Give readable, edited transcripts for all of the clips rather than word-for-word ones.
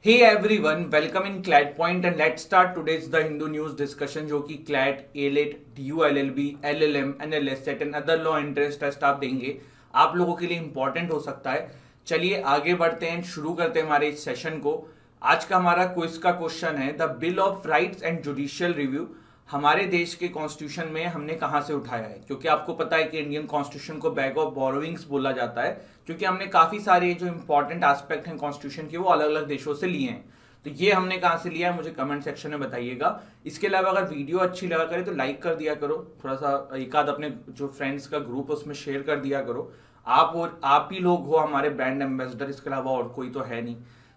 Hey everyone, welcome in CLAT Point and let's start today's The Hindu News discussion जो कि CLAT, ALET, DULLB, LLM, NLS set and other law entrance test आप देंगे। आप लोगों के लिए important हो सकता है। चलिए आगे बढ़ते हैं, शुरू करते हैं हमारे इस सेशन को। आज का हमारा क्विज का क्वेश्चन है the bill of rights and judicial review हमारे देश के कॉन्स्टिट्यूशन में हमने कहां से उठाया है, क्योंकि आपको पता है कि इंडियन कॉन्स्टिट्यूशन को बैग ऑफ बोरोविंग्स बोला जाता है, क्योंकि हमने काफी सारे जो इंपॉर्टेंट एस्पेक्ट हैं कॉन्स्टिट्यूशन के वो अलग अलग देशों से लिए हैं। तो ये हमने कहां से लिया है मुझे कमेंट सेक्शन में बताइएगा। इसके अलावा अगर वीडियो अच्छी लगा करे तो लाइक कर दिया करो, थोड़ा सा एक आध अपने जो फ्रेंड्स का ग्रुप है उसमें शेयर कर दिया करो। आप ही लोग हो हमारे ब्रांड एम्बेसडर, इसके अलावा और कोई तो है नहीं।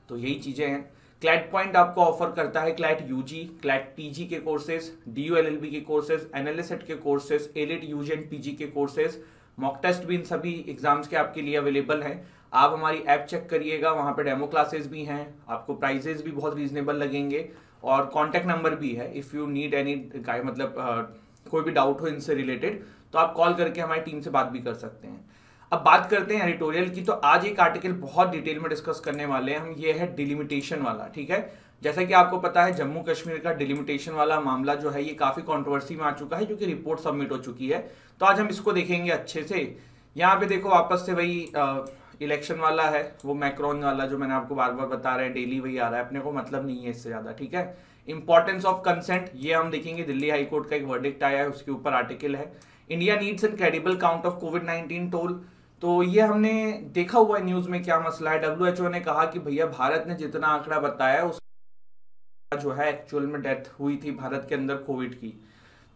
तो यही चीजें हैं। क्लैट पॉइंट आपको ऑफर करता है क्लैट यूजी, क्लैट पीजी के कोर्सेज, डीयूएलएलबी के कोर्सेज, एनएलएस के courses, AILET UG and PG के कोर्सेज। मॉक टेस्ट भी इन सभी एग्जाम्स के आपके लिए अवेलेबल हैं। आप हमारी ऐप चेक करिएगा, वहां पे डेमो क्लासेस भी हैं, आपको प्राइजेस भी बहुत रीजनेबल लगेंगे और कॉन्टैक्ट नंबर भी है। इफ यू नीड एनी कोई भी डाउट हो इनसे रिलेटेड तो आप कॉल करके हमारी टीम से बात भी कर सकते हैं। अब बात करते हैं एडिटोरियल की। तो आज एक आर्टिकल बहुत डिटेल में डिस्कस करने वाले हैं हम, ये है डिलिमिटेशन वाला। ठीक है, जैसा कि आपको पता है जम्मू कश्मीर का डिलिमिटेशन वाला मामला जो है ये काफी कंट्रोवर्सी में आ चुका है, क्योंकि रिपोर्ट सबमिट हो चुकी है। तो आज हम इसको देखेंगे अच्छे से। यहाँ पे देखो वापस से वही इलेक्शन वाला है, वो मैक्रोन वाला जो मैंने आपको बार बार बता रहा है, डेली वही आ रहा है, अपने को मतलब नहीं है इससे ज्यादा। ठीक है, इंपॉर्टेंस ऑफ कंसेंट ये हम देखेंगे। दिल्ली हाईकोर्ट का एक वर्डिक्ट आया है, उसके ऊपर आर्टिकल है। India needs an credible count of covid toll. तो ये हमने देखा हुआ है न्यूज में क्या मसला है। डब्ल्यूएचओ ने कहा कि भैया भारत ने जितना आंकड़ा बताया उस जो है एक्चुअल में डेथ हुई थी भारत के अंदर कोविड की,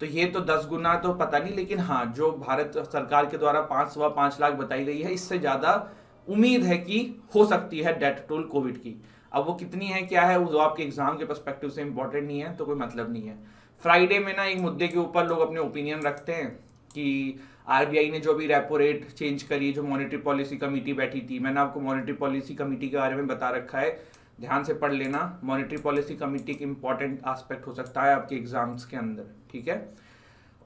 तो ये तो 10 गुना तो पता नहीं, लेकिन हाँ जो भारत सरकार के द्वारा 5.5 लाख बताई गई है, इससे ज्यादा उम्मीद है कि हो सकती है डेथ टोल कोविड की। अब वो कितनी है क्या है वो आपके एग्जाम के पर्सपेक्टिव से इंपॉर्टेंट नहीं है, तो कोई मतलब नहीं है। फ्राइडे में ना एक मुद्दे के ऊपर लोग अपने ओपिनियन रखते हैं कि आरबीआई ने जो भी रेपो रेट चेंज करी, जो मॉनेटरी पॉलिसी कमेटी बैठी थी, मैंने आपको मॉनेटरी पॉलिसी कमेटी के बारे में बता रखा है, ध्यान से पढ़ लेना। मॉनेटरी पॉलिसी कमेटी एक इंपॉर्टेंट एस्पेक्ट हो सकता है आपके एग्जाम्स के अंदर। ठीक है,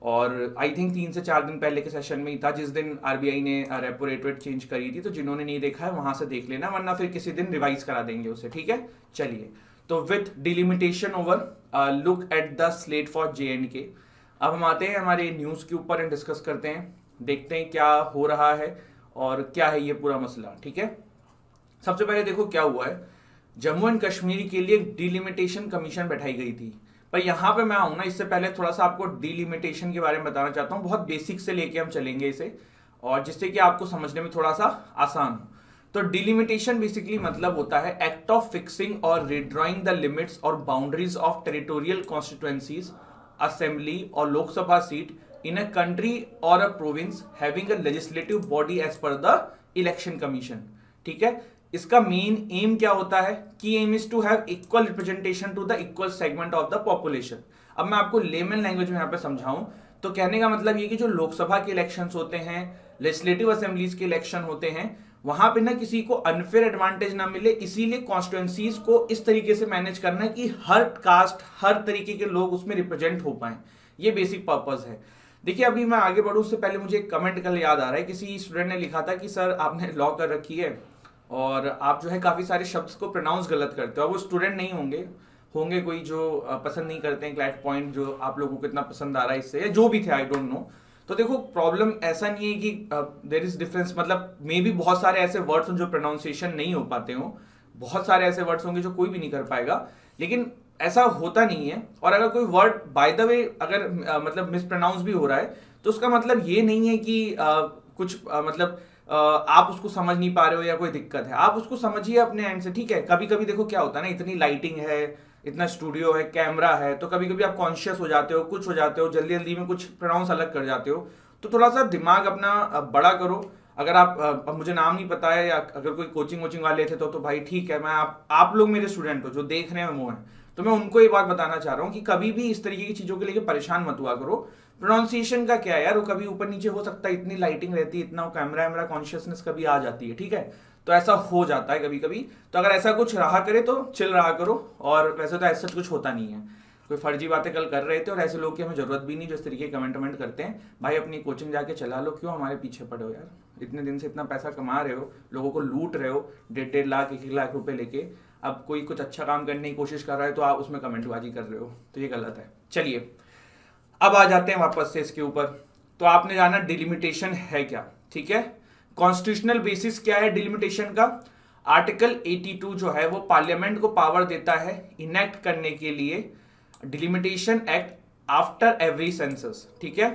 और आई थिंक 3 से 4 दिन पहले के सेशन में ही था जिस दिन आरबीआई ने रेपो रेट चेंज करी थी। तो जिन्होंने नहीं देखा है वहां से देख लेना, वरना फिर किसी दिन रिवाइज करा देंगे उसे। ठीक है, चलिए। तो with delimitation over, look at the slate for JNK। अब हम आते हैं हमारे न्यूज के ऊपर एंड डिस्कस करते हैं, देखते हैं क्या हो रहा है और क्या है ये पूरा मसला। ठीक है, सबसे पहले देखो क्या हुआ है। जम्मू एंड कश्मीर के लिए डिलिमिटेशन कमीशन बैठाई गई थी। पर यहां पे मैं आऊं ना, इससे पहले थोड़ा सा आपको डिलिमिटेशन के बारे में बताना चाहता हूं। बहुत बेसिक से लेके हम चलेंगे इसे, और जिससे कि आपको समझने में थोड़ा सा आसान हो। तो डिलिमिटेशन बेसिकली मतलब होता है एक्ट ऑफ फिक्सिंग और रिड्रॉइंग द लिमिट्स और boundaries of territorial constituencies, assembly और Lok Sabha seat in a country or a province having a legislative body as per the election commission। ठीक है, इसका मेन एम क्या होता है कि aim is to have equal representation to the equal segment of the population. अब मैं आपको लेमन लैंग्वेज में यहाँ पे समझाऊं तो कहने का मतलब ये कि जो लोकसभा के इलेक्शंस होते हैं, लेजिस्लेटिव असेंबलीज के इलेक्शन होते हैं, वहां पे ना किसी को अनफेयर एडवांटेज ना मिले, इसीलिए कॉन्स्टिट्यूएंसीज को इस तरीके से मैनेज करना है कि हर कास्ट, हर तरीके के लोग उसमें रिप्रेजेंट हो पाए। ये बेसिक पर्पज है। देखिए अभी मैं आगे बढ़ूं उससे पहले मुझे एक कमेंट कल याद आ रहा है। किसी स्टूडेंट ने लिखा था कि सर आपने लॉ कर रखी है और आप जो है काफी सारे शब्द को प्रोनाउंस गलत करते हो। वो स्टूडेंट नहीं होंगे कोई जो पसंद नहीं करते हैं क्लैट पॉइंट, जो आप लोगों को इतना पसंद आ रहा है इससे, या जो भी थे, आई डोंट नो। तो देखो प्रॉब्लम ऐसा नहीं है कि देयर इज डिफरेंस, मतलब मे भी बहुत सारे ऐसे वर्ड्स हों जो प्रोनाउंसिएशन नहीं हो पाते हों, बहुत सारे ऐसे वर्ड्स होंगे जो कोई भी नहीं कर पाएगा, लेकिन ऐसा होता नहीं है। और अगर कोई वर्ड बाय द वे अगर मतलब मिसप्रोनाउंस भी हो रहा है तो उसका मतलब ये नहीं है कि आप उसको समझ नहीं पा रहे हो या कोई दिक्कत है। आप उसको समझिए अपने एंड से। ठीक है, कभी कभी देखो क्या होता है ना, इतनी लाइटिंग है, इतना स्टूडियो है, कैमरा है, तो कभी कभी आप कॉन्शियस हो जाते हो, कुछ हो जाते हो, जल्दी जल्दी में कुछ प्रोनाउंस अलग कर जाते हो। तो थोड़ा सा दिमाग अपना बड़ा करो। अगर आप मुझे नाम नहीं पता है या अगर कोई कोचिंग वोचिंग वाले थे तो भाई ठीक है, मैं आप लोग मेरे स्टूडेंट हो जो देख रहे हैं वो हैं, तो मैं उनको ये बात बताना चाह रहा हूँ कि कभी भी इस तरीके की चीजों के लिए परेशान मत हुआ करो। प्रोनाउंसिएशन का क्या है यार, वो कभी ऊपर नीचे हो सकता है, इतनी लाइटिंग रहती है, इतना कैमरा वैमरा कॉन्शियसनेस कभी आ जाती है। ठीक है, तो ऐसा हो जाता है कभी कभी। तो अगर ऐसा कुछ रहा करे तो चिल रहा करो, और वैसे तो ऐसा कुछ होता नहीं है। कोई फर्जी बातें कल कर रहे थे और ऐसे लोग की हमें जरूरत भी नहीं जो इस तरीके कमेंट करते हैं। भाई अपनी कोचिंग जाके चला लो, क्यों हमारे पीछे पड़े हो यार। इतने दिन से इतना पैसा कमा रहे हो, लोगों को लूट रहे हो 1.5 लाख 1 लाख रुपए लेके, अब कोई कुछ अच्छा काम करने की कोशिश कर रहा है तो आप उसमें कमेंटबाजी कर रहे हो, तो ये गलत है। चलिए अब आ जाते हैं वापस से इसके ऊपर। तो आपने जाना डिलिमिटेशन है क्या, ठीक है। कॉन्स्टिट्यूशनल बेसिस क्या है डिलिमिटेशन का? आर्टिकल 82 जो है वो पार्लियामेंट को पावर देता है इनेक्ट करने के लिए delimitation act after every census, ठीक है।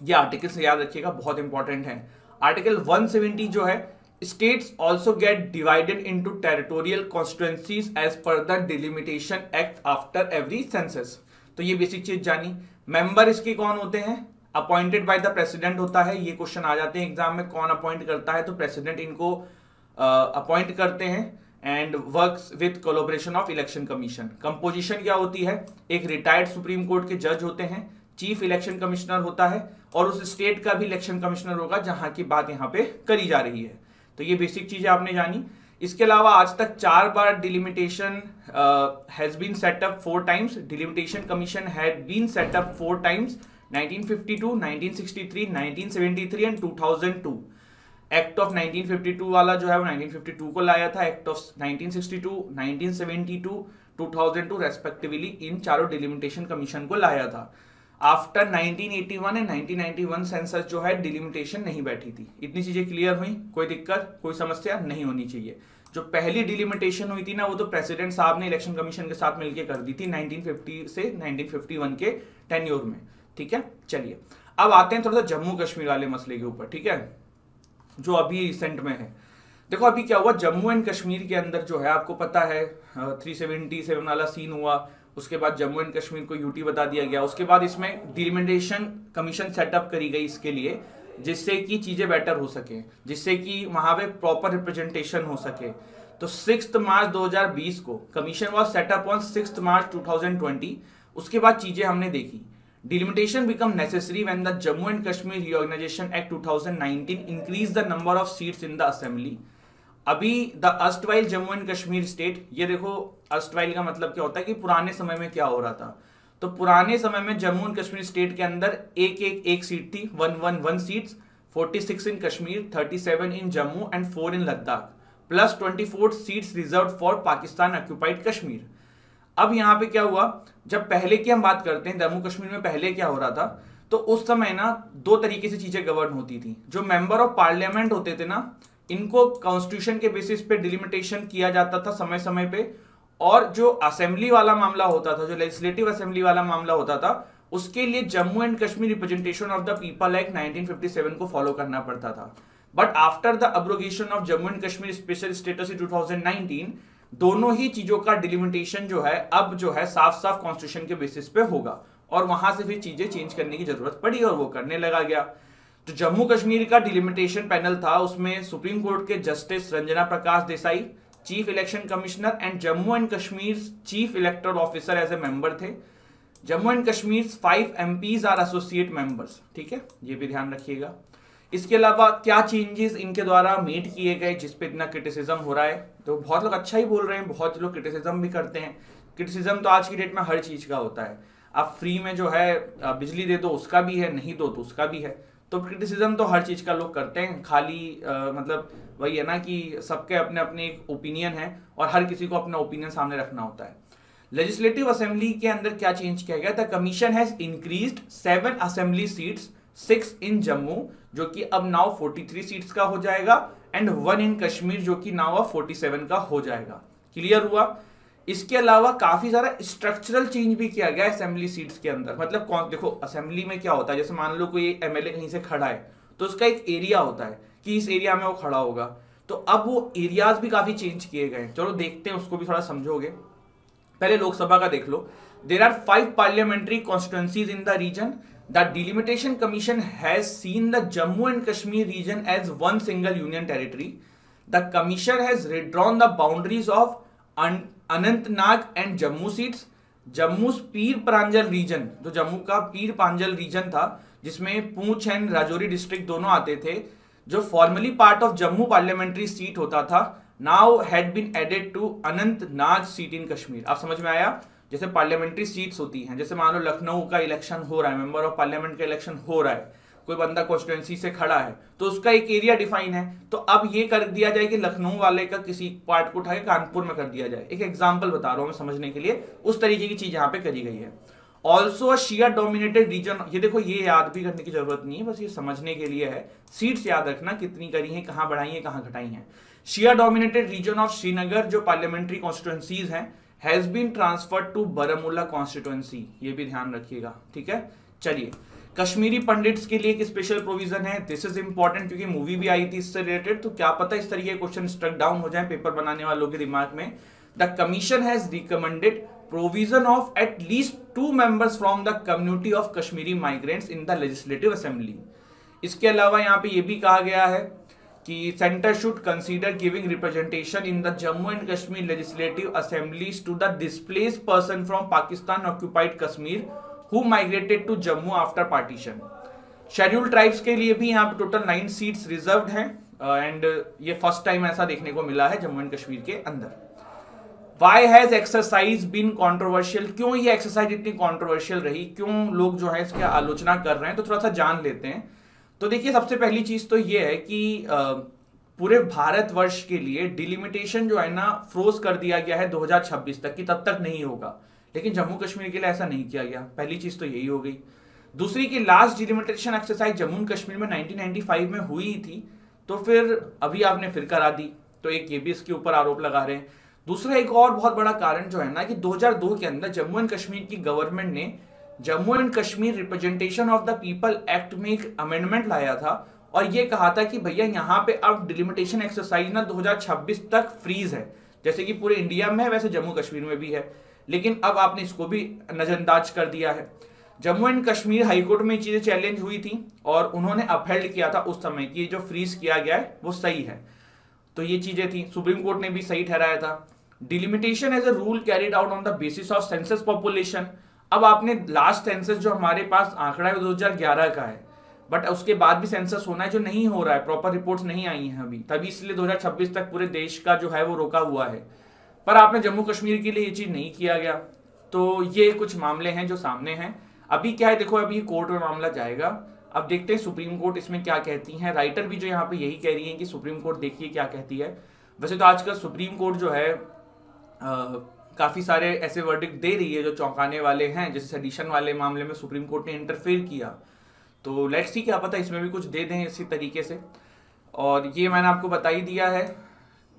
ये आर्टिकल से याद रखिएगा, बहुत इंपॉर्टेंट है। आर्टिकल 170 जो है, states also get divided into territorial constituencies as per the delimitation act after every census. तो ये बेसिक चीज जानी। मेंबर इसके कौन होते हैं? अपॉइंटेड बाय द प्रेसिडेंट होता है। ये क्वेश्चन आ जाते हैं एग्जाम में, कौन अपॉइंट करता है? तो प्रेसिडेंट इनको अपॉइंट करते हैं and works with collaboration of election commission. Composition क्या होती है? एक रिटायर्ड सुप्रीम कोर्ट के जज होते हैं, चीफ इलेक्शन कमिश्नर होता है और उस स्टेट का भी इलेक्शन कमिश्नर होगा जहां की बात यहां पे करी जा रही है। तो ये बेसिक चीजें आपने जानी। इसके अलावा आज तक 4 बार delimitation has been set up 4 times. Delimitation commission had been set up 4 times, 1952, 1963, 1973 and 2002। Act of 1952 वाला जो है वो 1952 को लाया था, एक्ट ऑफ 1962, 1972, 2002 रेस्पेक्टिवली इन चारों डिलिमिटेशन कमीशन को लाया था। आफ्टर 1981 एंड 1991 सेंसस जो है डिलिमिटेशन नहीं बैठी थी। इतनी चीजें क्लियर हुई, कोई दिक्कत कोई समस्या नहीं होनी चाहिए। जो पहली डिलिमिटेशन हुई थी ना, वो तो प्रेसिडेंट साहब ने इलेक्शन कमीशन के साथ मिलकर कर दी थी 1950 से 1951 के टेन्योर में, ठीक है। चलिए अब आते हैं थोड़ा सा जम्मू कश्मीर वाले मसले के ऊपर, ठीक है, जो अभी रिसेंट में है। देखो अभी क्या हुआ, जम्मू एंड कश्मीर के अंदर जो है आपको पता है 377 वाला सीन हुआ, उसके बाद जम्मू एंड कश्मीर को यूटी बता दिया गया। उसके बाद इसमें डिलिमिटेशन कमीशन सेटअप करी गई इसके लिए, जिससे कि चीजें बेटर हो सके, जिससे कि वहां पे प्रॉपर रिप्रेजेंटेशन हो सके। तो 6 मार्च 2020 को commission was set up on 6 March 2020। उसके बाद चीजें हमने देखी। Delimitation become necessary when the Jammu and Kashmir reorganisation act 2019 increase the number of seats in the assembly. अभी the erstwhile Jammu and Kashmir state, ये देखो अर्स्टवाइल का मतलब क्या होता है कि पुराने समय में क्या हो रहा था। तो पुराने समय में जम्मू एंड कश्मीर स्टेट के अंदर एक सीट थी, 111 seats, 46 in Kashmir, 37 in Jammu and 4 in Ladakh, plus 24 seats reserve for Pakistan occupied Kashmir. अब यहाँ पे क्या हुआ, जब पहले की हम बात करते हैं जम्मू कश्मीर में पहले क्या हो रहा था, तो उस समय ना 2 तरीके से चीजें गवर्न होती थी। जो मेंबर ऑफ पार्लियामेंट होते थे ना, इनको कॉन्स्टिट्यूशन के बेसिस पे डिलिमिटेशन किया जाता था समय समय पे, और जो असेंबली वाला मामला होता था, जो लेजिस्लेटिव असेंबली वाला मामला होता था, उसके लिए Jammu and Kashmir representation of the people act 1957 को फॉलो करना पड़ता था। But after the abrogation of Jammu and Kashmir special status in 2019, दोनों ही चीजों का डिलिमिटेशन जो है अब जो है साफ साफ कॉन्स्टिट्यूशन के बेसिस पे होगा, और वहां से फिर चीजें चेंज करने की जरूरत पड़ी और वो करने लगा गया। जो जम्मू कश्मीर का डिलिमिटेशन पैनल था, उसमें सुप्रीम कोर्ट के justice Ranjana Prakash Desai, chief election commissioner and Jammu and Kashmir chief electoral officer as a member थे। Jammu and Kashmir 5 MPs are associate members, ठीक है, ये भी ध्यान रखिएगा। इसके अलावा क्या चेंजेस इनके द्वारा मेड किए गए जिस पे इतना क्रिटिसिज्म हो रहा है, तो बहुत लोग अच्छा ही बोल रहे हैं, बहुत लोग क्रिटिसिज्म भी करते हैं। क्रिटिसिज्म तो आज की डेट में हर चीज का होता है। आप फ्री में जो है बिजली दे दो उसका भी है, नहीं दो तो उसका भी है। तो क्रिटिसिज्म तो हर चीज का लोग करते हैं, खाली मतलब वही है ना कि सबके अपने अपने एक ओपिनियन है और हर किसी को अपना ओपिनियन सामने रखना होता है। लेजिस्लेटिव असेंबली के अंदर क्या चेंज किया गया? The commission has increased 7 assembly seats, 6 इन जम्मू जो कि अब नाउ 43 सीट्स का हो जाएगा, एंड 1 इन कश्मीर जो कि नाउ अब 47 का हो जाएगा। क्लियर हुआ? इसके अलावा काफी सारा स्ट्रक्चरल चेंज भी किया गया असेंबली सीट्स के अंदर। मतलब कौन, देखो असेंबली में क्या होता है, जैसे मान लो कोई एमएलए कहीं से खड़ा है तो उसका एक एरिया होता है कि इस एरिया में वो खड़ा होगा, तो अब वो एरियाज भी काफी चेंज किए गए। चलो देखते हैं, उसको भी थोड़ा समझोगे। पहले लोकसभा का देख लो। There are 5 parliamentary constituencies in the reason. The delimitation commission has seen the Jammu and Kashmir reason as one single union territory. The commission has रिड्रॉन the boundaries of Anantnag and Jammu seats. Jammu Pir Pranjal reason, जो जम्मू का पीर प्रांजल reason था जिसमें पूंछ and Rajouri district दोनों आते थे, जो formerly part of Jammu parliamentary seat होता था, now had been added to Anantnag seat in Kashmir. आप समझ में आया? जैसे पार्लियामेंट्री सीट्स होती हैं, जैसे मान लो लखनऊ का इलेक्शन हो रहा है, मेंबर ऑफ पार्लियामेंट का इलेक्शन हो रहा है, कोई बंदा कॉन्स्टिट्यूएंसी से खड़ा है तो उसका एक एरिया डिफाइन है, तो अब ये कर दिया जाए कि लखनऊ वाले का किसी पार्ट को उठा के कानपुर में कर दिया जाए। एक एग्जाम्पल बता रहा हूं मैं समझने के लिए, उस तरीके की चीज यहाँ पे करी गई है। Also a Shia dominated region, ये देखो ये याद भी करने की जरूरत नहीं है, बस ये समझने के लिए है। सीट्स याद रखना कितनी करी है, कहां बढ़ाई है, कहां घटाई है। Shia dominated region of Srinagar जो पार्लियामेंट्री कॉन्स्टिट्यूएंसीज हैं has been transferred to Baramulla constituency, ये भी ध्यान रखिएगा, ठीक है। चलिए, कश्मीरी पंडित्स के लिए एक स्पेशल प्रोविजन है, दिस इज इंपॉर्टेंट क्योंकि मूवी भी आई थी इससे रिलेटेड, तो क्या पता इस तरीके के क्वेश्चन स्ट्रक डाउन हो जाए पेपर बनाने वालों के दिमाग में। The commission has recommended provision of at least 2 members from the community of Kashmiri migrants in the legislative assembly. इसके अलावा यहाँ पे ये भी कहा गया है कि centre should consider giving representation in the Jammu and Kashmir legislative assemblies to the displaced person from Pakistan occupied Kashmir who migrated to Jammu after partition. Scheduled tribes के लिए भी यहाँ पे टोटल 9 सीट्स रिजर्व्ड हैं एंड ये फर्स्ट टाइम ऐसा देखने को मिला है जम्मू एंड कश्मीर के अंदर। Why has exercise been controversial? क्यों ये एक्सरसाइज इतनी कॉन्ट्रोवर्शियल रही, क्यों लोग जो है इसकी आलोचना कर रहे हैं, तो थोड़ा सा जान लेते हैं। तो देखिए, सबसे पहली चीज तो ये है कि पूरे भारतवर्ष के लिए डिलिमिटेशन जो है ना फ्रोज कर दिया गया है 2026 तक, कि तब तक नहीं होगा, लेकिन जम्मू कश्मीर के लिए ऐसा नहीं किया गया। पहली चीज तो यही हो गई। दूसरी की last delimitation exercise Jammu and Kashmir में 1995 में हुई थी, तो फिर अभी आपने फिर करा दी, तो एक ये भी इसके ऊपर आरोप लगा रहे हैं। दूसरा एक और बहुत बड़ा कारण जो है ना कि 2002 के अंदर जम्मू एंड कश्मीर की गवर्नमेंट ने Jammu and Kashmir representation of the people act में एक अमेंडमेंट लाया था और ये कहा था कि भैया यहाँ पे अब डिलिमिटेशन एक्सरसाइज ना 2026 तक फ्रीज है, जैसे कि पूरे इंडिया में है वैसे जम्मू कश्मीर में भी है, लेकिन अब आपने इसको भी नजरअंदाज कर दिया है। जम्मू एंड कश्मीर हाईकोर्ट में चीजें चैलेंज हुई थी और उन्होंने अपहेल्ड किया था उस समय कि जो फ्रीज किया गया है वो सही है, तो ये चीजें थी, सुप्रीम कोर्ट ने भी सही ठहराया था। Delimitation as a rule carried out on the basis of census population. अब आपने लास्ट सेंसस जो हमारे पास आंकड़ा है 2011 का है, बट उसके बाद भी सेंसस होना है जो नहीं हो रहा है, प्रॉपर रिपोर्ट्स नहीं आई हैं अभी, तभी इसलिए 2026 तक पूरे देश का जो है वो रोका हुआ है। पर आपने जम्मू कश्मीर के लिए ये चीज नहीं किया गया, तो ये कुछ मामले हैं जो सामने हैं। अभी क्या है, देखो अभी कोर्ट में मामला जाएगा, अब देखते हैं सुप्रीम कोर्ट इसमें क्या कहती है। राइटर भी जो यहाँ पे यही कह रही है कि सुप्रीम कोर्ट देखिए क्या कहती है। वैसे तो आजकल सुप्रीम कोर्ट जो है काफी सारे ऐसे वर्डिक्ट दे रही है जो चौंकाने वाले हैं, जैसे सेडिशन वाले मामले में सुप्रीम कोर्ट ने इंटरफेयर किया, तो लेट्स सी क्या पता इसमें भी कुछ दे दें इसी तरीके से। और ये मैंने आपको बता ही दिया है,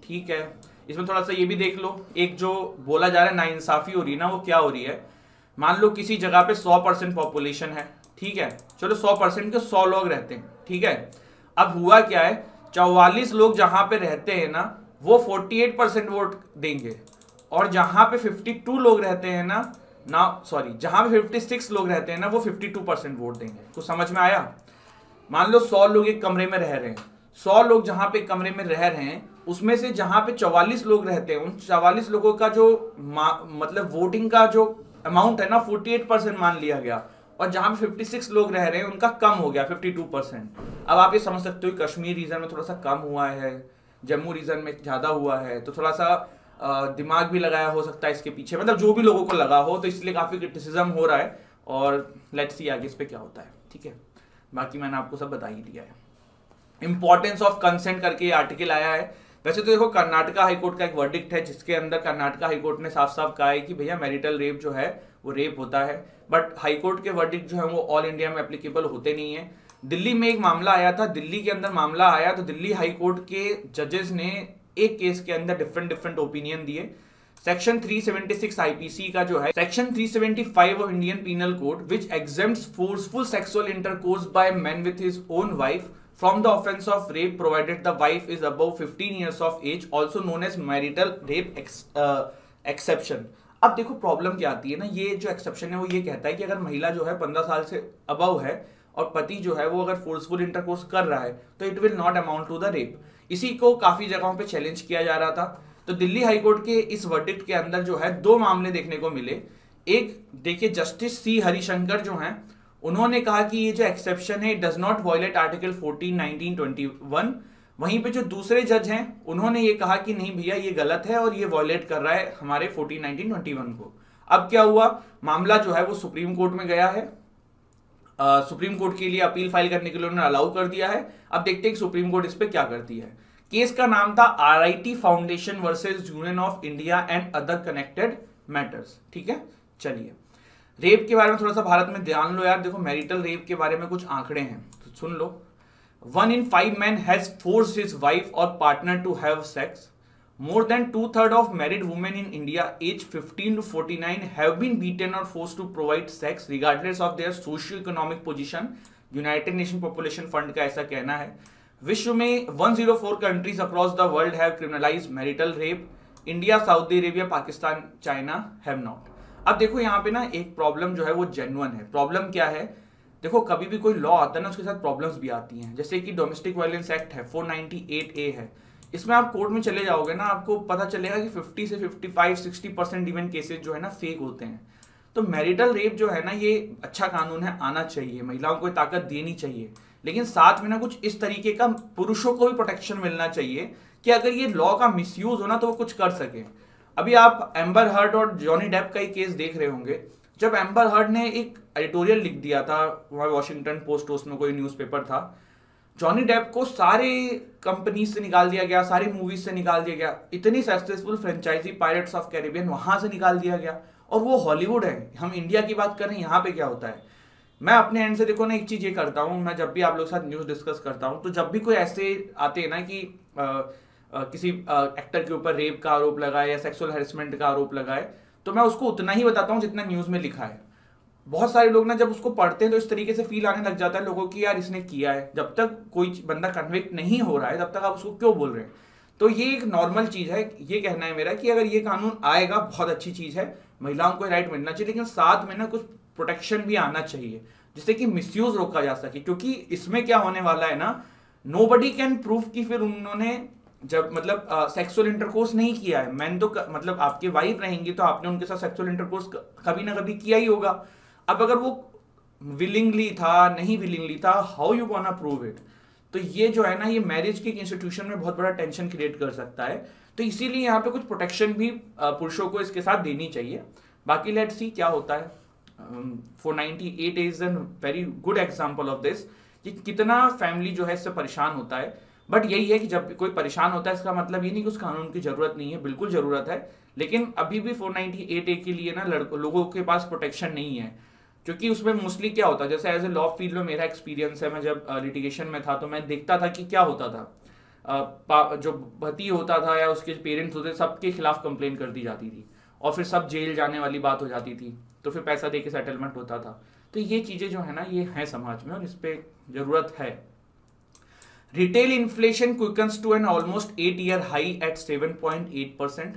ठीक है। इसमें थोड़ा सा ये भी देख लो, एक जो बोला जा रहा है नाइंसाफी हो रही है ना, वो क्या हो रही है। मान लो किसी जगह पे 100% पॉपुलेशन है, ठीक है, चलो 100% के 100 लोग रहते हैं, ठीक है। अब हुआ क्या है, 44 लोग जहां पे रहते हैं ना वो 48% वोट देंगे, और जहां पे 52 लोग रहते हैं जहां पे 56 लोग रहते हैं ना वो 52% वोट देंगे। तो समझ में आया। मान लो 100 लोग एक कमरे में रह रहे हैं, 100 लोग जहां पे कमरे में रह रहे हैं उसमें से जहां पे 44 लोग रहते हैं, उन 44 लोगों का जो मतलब वोटिंग का जो अमाउंट है ना 48% मान लिया गया, और जहां पे 56 लोग रह रहे हैं उनका कम हो गया 52%। अब आप ये समझ सकते हो कश्मीर रीजन में थोड़ा सा कम हुआ है, जम्मू रीजन में ज्यादा हुआ है, तो थोड़ा सा दिमाग भी लगाया हो सकता है इसके पीछे, मतलब जो भी लोगों को लगा हो, तो इसलिए काफी क्रिटिसिज्म हो रहा है और लेट्स सी आगे इस पे क्या होता है, ठीक है। बाकी मैंने आपको सब बता ही दिया है। इंपॉर्टेंस ऑफ कंसेंट करके आर्टिकल आया है। वैसे तो देखो कर्नाटका हाईकोर्ट का एक वर्डिक्ट है जिसके अंदर कर्नाटका हाईकोर्ट ने साफ साफ कहा है कि भैया मैरिटल रेप जो है वो रेप होता है, बट हाईकोर्ट के वर्डिक्ट जो है वो ऑल इंडिया में एप्लीकेबल होते नहीं है। दिल्ली में एक मामला आया था, दिल्ली के अंदर मामला आया तो दिल्ली हाईकोर्ट के जजेस ने एक केस के अंदर डिफरेंट ओपिनियन दिए। सेक्शन 376 आईपीसी का जो है section 375 of Indian penal code which exempts forceful sexual intercourse by man with his own wife from the offense of rape provided the wife is above 15 years of age, also known as marital rape exception। अब देखो problem क्या आती है ना, ये जो exception है वो ये कहता है कि अगर महिला जो है 15 साल से अबव है और पति जो है वो अगर फोर्सफुल इंटरकोर्स कर रहा है तो it will not amount to the rape. इसी को काफी जगहों पे चैलेंज किया जा रहा था। तो दिल्ली हाईकोर्ट के इस वर्डिक्ट के अंदर जो है 2 मामले देखने को मिले। एक देखिए जस्टिस सी हरिशंकर जो हैं उन्होंने कहा कि ये जो एक्सेप्शन है डज नॉट वायलेट आर्टिकल 14, 19, 21। वहीं पे जो दूसरे जज हैं उन्होंने ये कहा कि नहीं भैया ये गलत है और ये वायलेट कर रहा है हमारे 14, 19, 21 को। अब क्या हुआ, मामला जो है वो सुप्रीम कोर्ट में गया है सुप्रीम कोर्ट के लिए अपील फाइल करने के लिए उन्होंने अलाउ कर दिया है। अब देखते हैं कि सुप्रीम कोर्ट इस पे क्या करती है। केस का नाम था RIT foundation versus union of India and other connected matters. ठीक है, चलिए रेप के बारे में थोड़ा सा भारत में ध्यान लो यार। देखो मैरिटल रेप के बारे में कुछ आंकड़े हैं तो सुन लो। 1 in 5 men has forced his wife or partner to have sex. More than 2/3 of married women in India aged 15 to 49 have been beaten or forced to provide sex regardless of their socio-economic position. United nation population fund का ऐसा कहना है। विश्व में 104 countries across the world have criminalised marital rape. India, Saudi Arabia, Pakistan, China have not. अब देखो यहाँ पे ना एक प्रॉब्लम जो है वो जेन्युइन है। प्रॉब्लम क्या है, देखो कभी भी कोई लॉ आता है ना उसके साथ प्रॉब्लम्स भी आती हैं। जैसे कि डोमेस्टिक वायलेंस एक्ट है 498A है, इसमें आप कोर्ट में चले जाओगे ना आपको पता चलेगा कि 50 से 55-60% इवन केसेस जो है ना फेक होते हैं। तो मैरिटल रेप जो है ना ये अच्छा कानून है, आना चाहिए, महिलाओं को ताकत देनी चाहिए, लेकिन साथ में ना कुछ इस तरीके का पुरुषों को भी प्रोटेक्शन मिलना चाहिए कि अगर ये लॉ का मिसयूज हो ना तो वो कुछ कर सके। अभी आप एम्बर हर्ड और जॉनी डेप का ही केस देख रहे होंगे। जब एम्बर हर्ड ने एक एडिटोरियल लिख दिया था वहाँ वॉशिंगटन पोस्ट में कोई न्यूज़पेपर था, जॉनी डेप को सारे कंपनीज से निकाल दिया गया, सारी मूवीज से निकाल दिया गया। इतनी successful franchise pirates of Caribbean वहां से निकाल दिया गया, और वो हॉलीवुड है। हम इंडिया की बात कर रहे हैं, यहाँ पे क्या होता है। मैं अपने एंड से देखो ना एक चीज ये करता हूँ, मैं जब भी आप लोग के साथ न्यूज डिस्कस करता हूँ तो जब भी कोई ऐसे आते हैं ना कि किसी एक्टर के ऊपर रेप का आरोप लगाए या सेक्सुअल हैरेसमेंट का आरोप लगाए, तो मैं उसको उतना ही बताता हूँ जितना न्यूज में लिखा है। बहुत सारे लोग ना जब उसको पढ़ते हैं तो इस तरीके से फील आने लग जाता है लोगों की, यार इसने किया है। जब तक कोई बंदा कन्विक्ट नहीं हो रहा है तब तक आप उसको क्यों बोल रहे हैं। तो ये एक नॉर्मल चीज है। ये कहना है मेरा कि अगर ये कानून आएगा बहुत अच्छी चीज है, महिलाओं को राइट मिलना चाहिए, लेकिन साथ में ना कुछ प्रोटेक्शन भी आना चाहिए जिससे कि मिसयूज रोका जा सके। क्योंकि इसमें क्या होने वाला है ना, नोबडी कैन प्रूव कि फिर उन्होंने जब मतलब सेक्सुअल इंटरकोर्स नहीं किया है। मैन तो मतलब आपके वाइफ रहेंगी तो आपने उनके साथ सेक्सुअल इंटरकोर्स कभी ना कभी किया ही होगा। अब अगर वो विलिंगली था नहीं विलिंगली था, how you gonna prove it. तो ये जो है ना ये मैरिज के इंस्टीट्यूशन में बहुत बड़ा टेंशन क्रिएट कर सकता है। तो इसीलिए यहाँ पे कुछ प्रोटेक्शन भी पुरुषों को इसके साथ देनी चाहिए। बाकी लेट्स सी क्या होता है। 498 is an very good example of this कि कितना फैमिली जो है इससे परेशान होता है। बट यही है कि जब कोई परेशान होता है इसका मतलब ये नहीं कि उस कानून की जरूरत नहीं है, बिल्कुल जरूरत है। लेकिन अभी भी 498A के लिए ना लोगों के पास प्रोटेक्शन नहीं है, क्योंकि उसमें मोस्टली क्या होता है, जैसे एज ए लॉ फील्ड में मेरा एक्सपीरियंस है, मैं जब लिटिगेशन में था तो मैं देखता था कि क्या होता था। जो पति होता था या उसके पेरेंट्स होते सबके खिलाफ कंप्लेन कर दी जाती थी और फिर सब जेल जाने वाली बात हो जाती थी, तो फिर पैसा दे के सेटलमेंट होता था। तो ये चीजें जो है ना ये है समाज में और इस पर जरूरत है। Retail inflation quickens to an almost 8-year high at 7.8%।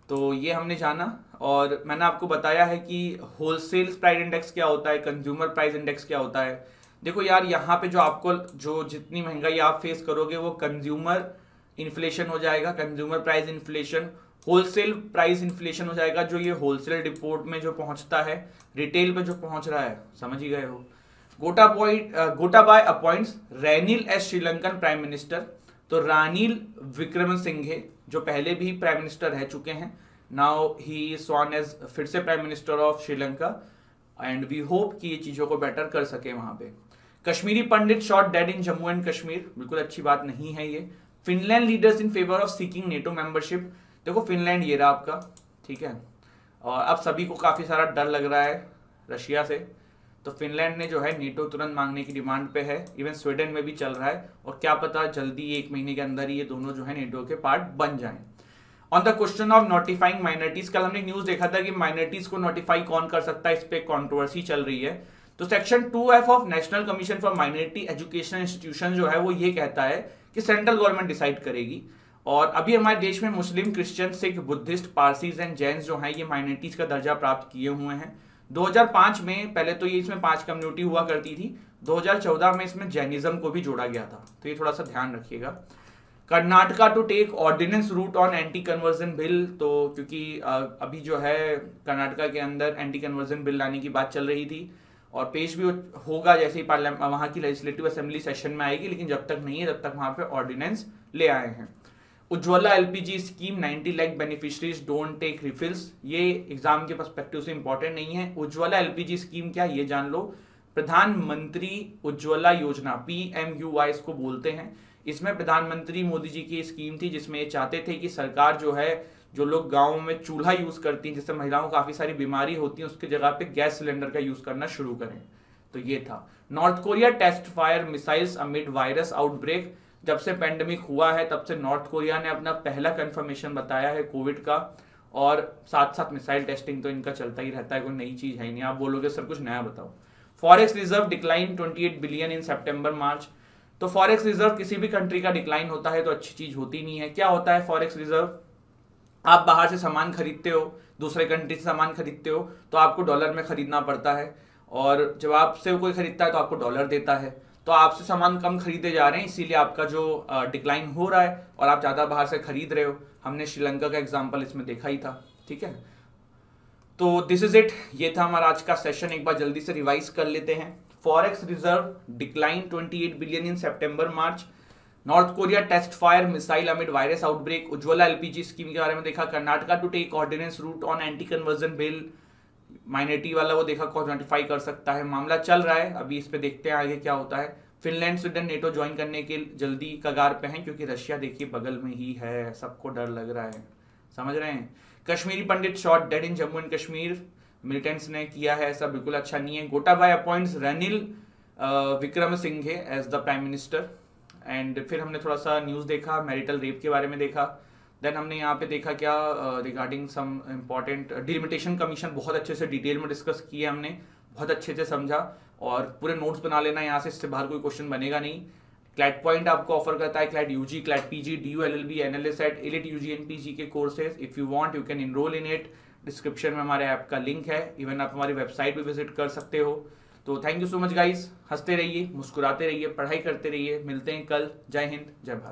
तो ये हमने जाना, और मैंने आपको बताया है कि होलसेल प्राइस इंडेक्स क्या होता है, कंज्यूमर प्राइस इंडेक्स क्या होता है। देखो यार यहाँ पे जो आपको जो जितनी महंगाई आप फेस करोगे वो कंज्यूमर इन्फ्लेशन हो जाएगा, consumer price inflation. Wholesale price inflation हो जाएगा, जो ये होलसेल डिपोट में जो पहुंचता है, रिटेल पे जो पहुंच रहा है, समझ ही गए हो। गोटाबाय appoints रैनिल as Sri Lankan prime minister. तो रानिल विक्रमसिंघे जो पहले भी प्राइम मिनिस्टर रह चुके हैं, now he is sworn as फिर से prime minister of Sri Lanka, and we hope कि ये चीजों को बेटर कर सके वहां पे। Kashmiri Pandit shot dead in Jammu and Kashmir, बिल्कुल अच्छी बात नहीं है ये। Finland leaders in favour of seeking NATO membership. देखो फिनलैंड ये रहा आपका, ठीक है, और अब सभी को काफी सारा डर लग रहा है रशिया से, तो फिनलैंड ने जो है नेटो तुरंत मांगने की डिमांड पे है। इवन स्वीडन में भी चल रहा है, और क्या पता जल्दी 1 महीने के अंदर ही ये दोनों जो है नेटो के पार्ट बन जाएं। On the question of notifying minorities, कल हमने न्यूज देखा था कि माइनॉरिटीज को नोटिफाई कौन कर सकता है, इस पे कंट्रोवर्सी चल रही है। तो section 2F of national commission for minority education institution जो है वो ये कहता है कि सेंट्रल गवर्नमेंट डिसाइड करेगी। और अभी हमारे देश में Muslim, Christian, Sikh, Buddhist, Parsis and Jains जो है ये माइनॉरिटीज का दर्जा प्राप्त किए हुए हैं। 2005 में पहले तो ये इसमें 5 कम्युनिटी हुआ करती थी, 2014 में इसमें जैनिज्म को भी जोड़ा गया था, तो ये थोड़ा सा ध्यान रखिएगा। Karnataka to take ordinance route on anti conversion bill. तो क्योंकि अभी जो है कर्नाटका के अंदर एंटी कन्वर्जन बिल लाने की बात चल रही थी, और पेश भी होगा जैसे ही पार्लियामेंट वहाँ की लेजिस्लेटिव असेंबली सेशन में आएगी, लेकिन जब तक नहीं है तब तक वहाँ पे ऑर्डिनेंस ले आए हैं। Ujjwala LPG scheme 90 lakh beneficiaries don't take refills, ये एग्जाम के पर्सपेक्टिव से इंपॉर्टेंट नहीं है। उज्ज्वला LPG स्कीम क्या ये जान लो। प्रधानमंत्री उज्ज्वला योजना, PMUY इसको बोलते हैं। इसमें प्रधानमंत्री मोदी जी की स्कीम थी जिसमें ये चाहते थे कि सरकार जो है, जो लोग गाँव में चूल्हा यूज करती हैं, जिससे महिलाओं को काफी सारी बीमारी होती है, उसकी जगह पे गैस सिलेंडर का यूज करना शुरू करें। तो ये था। North Korea test fire missiles amid virus outbreak. जब से पेंडेमिक हुआ है तब से नॉर्थ कोरिया ने अपना पहला कंफर्मेशन बताया है कोविड का, और साथ साथ मिसाइल टेस्टिंग तो इनका चलता ही रहता है, कोई नई चीज है ही नहीं। आप बोलोगे सर कुछ नया बताओ। Forex reserve decline 28 billion in September March. तो फॉरेक्स रिजर्व किसी भी कंट्री का डिक्लाइन होता है तो अच्छी चीज होती नहीं है। क्या होता है फॉरेक्स रिजर्व? आप बाहर से सामान खरीदते हो, दूसरे कंट्री से सामान खरीदते हो, तो आपको डॉलर में खरीदना पड़ता है, और जब आपसे कोई खरीदता है तो आपको डॉलर देता है। तो आपसे सामान कम खरीदे जा रहे हैं, इसीलिए आपका जो डिक्लाइन हो रहा है और आप ज्यादा बाहर से खरीद रहे हो। हमने श्रीलंका का एग्जांपल इसमें देखा ही था। ठीक है, तो दिस इज इट। ये था हमारा आज का सेशन। एक बार जल्दी से रिवाइज कर लेते हैं। Forex reserve decline 28 billion in September March. North Korea test fire missile amid virus outbreak. Ujjwala LPG scheme के बारे में देखा। Karnataka to take ordinance route on anti conversion bill, minority वाला वो देखा कौन नोटिफाई कर सकता है। मामला चल रहा है, अभी इस पे देखते हैं आगे क्या होता है। फिनलैंड स्वीडन नेटो ज्वाइन करने के जल्दी कगार पे हैं, क्योंकि रशिया देखिए बगल में ही है, सबको डर लग रहा है, समझ रहे हैं। Kashmiri Pandit shot dead in Jammu and Kashmir, militants ने किया है ऐसा, बिल्कुल अच्छा नहीं है। Gotabaya appoints Ranil Wickremesinghe as the prime minister. And फिर हमने थोड़ा सा न्यूज़ देखा, मैरिटल रेप के बारे में देखा। देन हमने यहाँ पे देखा क्या regarding some important delimitation commission, बहुत अच्छे से डिटेल में डिस्कस किया हमने, बहुत अच्छे से समझा, और पूरे नोट्स बना लेना यहाँ से, इससे बाहर कोई क्वेश्चन बनेगा नहीं। क्लैट पॉइंट आपको ऑफर करता है CLAT UG, CLAT PG, DU LLB, NLS at AILET UG and PG के courses. If you want you can enrol in it. Description में हमारे ऐप का लिंक है, इवन आप हमारी वेबसाइट भी विजिट कर सकते हो। तो thank you so much guys, हंसते रहिए, मुस्कुराते रहिए, पढ़ाई करते रहिए। मिलते हैं कल। जय हिंद, जय भारत।